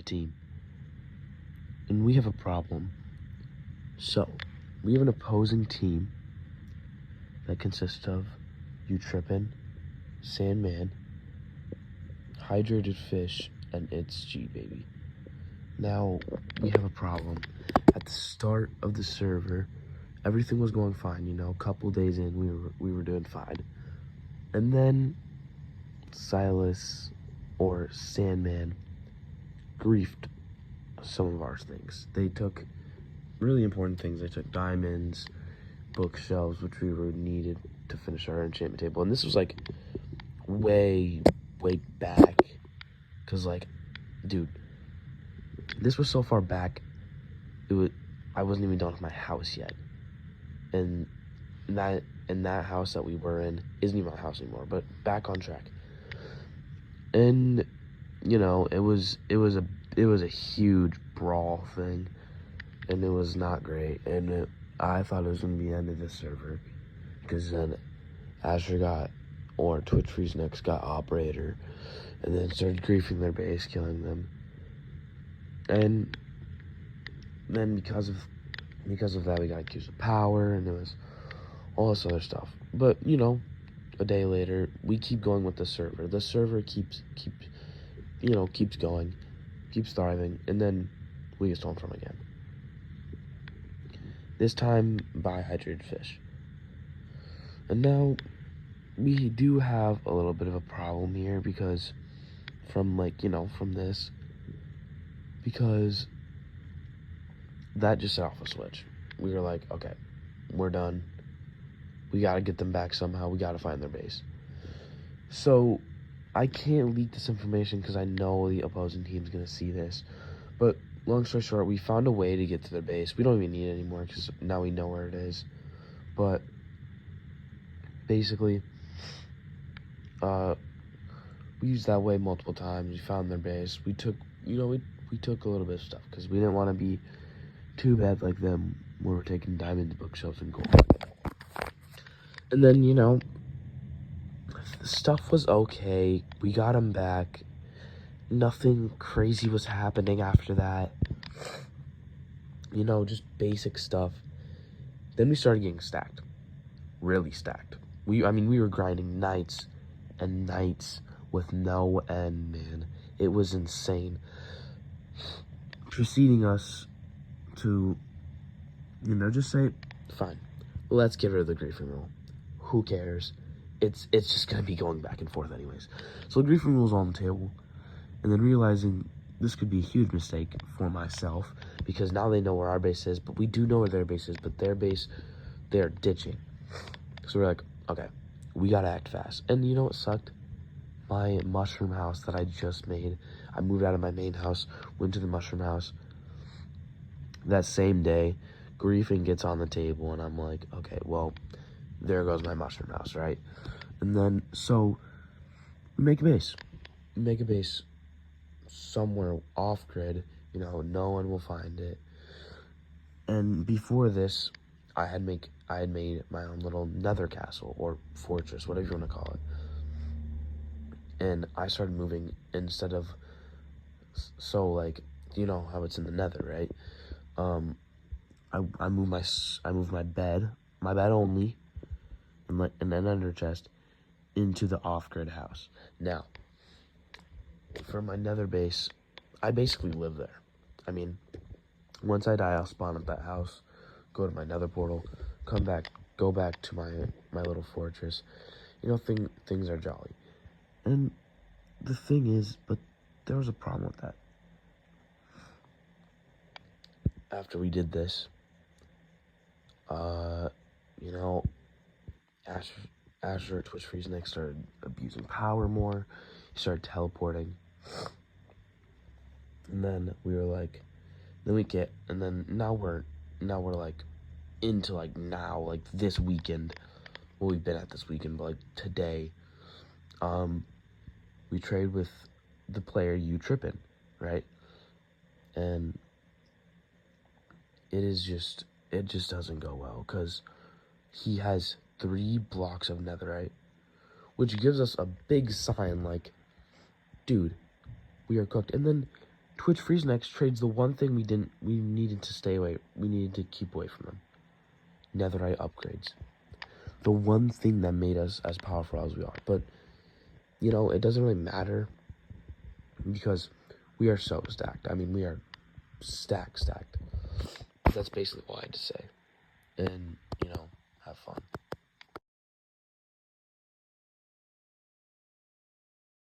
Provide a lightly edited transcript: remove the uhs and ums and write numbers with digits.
team. And we have a problem. So, we have an opposing team that consists of Utrippin, Sandman, Hydrated Fish, and It's G Baby. Now, we have a problem. At the start of the server, everything was going fine, a couple days in, we were doing fine. And then Silas or Sandman griefed some of our things. They took really important things. They took diamonds, bookshelves, which we were needed to finish our enchantment table. And this was like way back, because dude, this was so far back, I wasn't even done with my house yet. And that house that we were in isn't even my house anymore, but back on track. And it was a huge brawl thing, and it was not great. And I thought it was gonna be the end of this server, because then Azure or Twitch Freeze Next got operator, and then started griefing their base, killing them. And then because of that, we got accused of power, and there was all this other stuff. But a day later, we keep going with the server. The server keeps going, keeps thriving, and then we get stolen from again. This time by Hydrated Fish. And now we do have a little bit of a problem here, because from this, because that just set off a switch. We were like, okay, we're done. We gotta get them back somehow. We gotta find their base. So I can't leak this information because I know the opposing team's gonna see this. But long story short, we found a way to get to their base. We don't even need it anymore because now we know where it is. But basically, we used that way multiple times. We found their base. We took, we took a little bit of stuff because we didn't want to be too bad like them, where we're taking diamonds, bookshelves, and gold. And then, the stuff was okay. We got them back. Nothing crazy was happening after that. Just basic stuff. Then we started getting stacked. Really stacked. We were grinding nights and nights with no end, man. It was insane. Preceding us to, just say, fine, let's get rid of the griefing rule. Who cares? It's just gonna be going back and forth anyways. So the griefing rule's on the table, and then realizing this could be a huge mistake for myself, because now they know where our base is, but we do know where their base is, but their base, they're ditching. So we're like, okay, we gotta act fast. And you know what sucked? My mushroom house that I just made, I moved out of my main house, went to the mushroom house. That same day, griefing gets on the table, and I'm like, okay, well, there goes my mushroom house, right? And then, so, make a base somewhere off-grid, no one will find it. And before this, I had made my own little nether castle, or fortress, whatever you want to call it. And I started moving, instead of, so, how it's in the nether, right? I moved my bed only, and an ender chest into the off-grid house. Now, for my nether base, I basically live there. Once I die, I'll spawn at that house, go to my nether portal, come back, go back to my little fortress. Things are jolly. And the thing is, but there was a problem with that. After we did this, Azure Twitch Freeze Next started abusing power more. He started teleporting. And then we were like, now we're into this weekend. Well, we've been at this weekend, but today, we trade with the player Utrippin, right? And it just doesn't go well, because he has 3 blocks of netherite, which gives us a big sign, dude, we are cooked. And then Twitch Freeze Next trades the one thing we needed to stay away, we needed to keep away from them. Netherite upgrades. The one thing that made us as powerful as we are. But, you know, it doesn't really matter because we are so stacked. We are stacked. That's basically all I had to say. And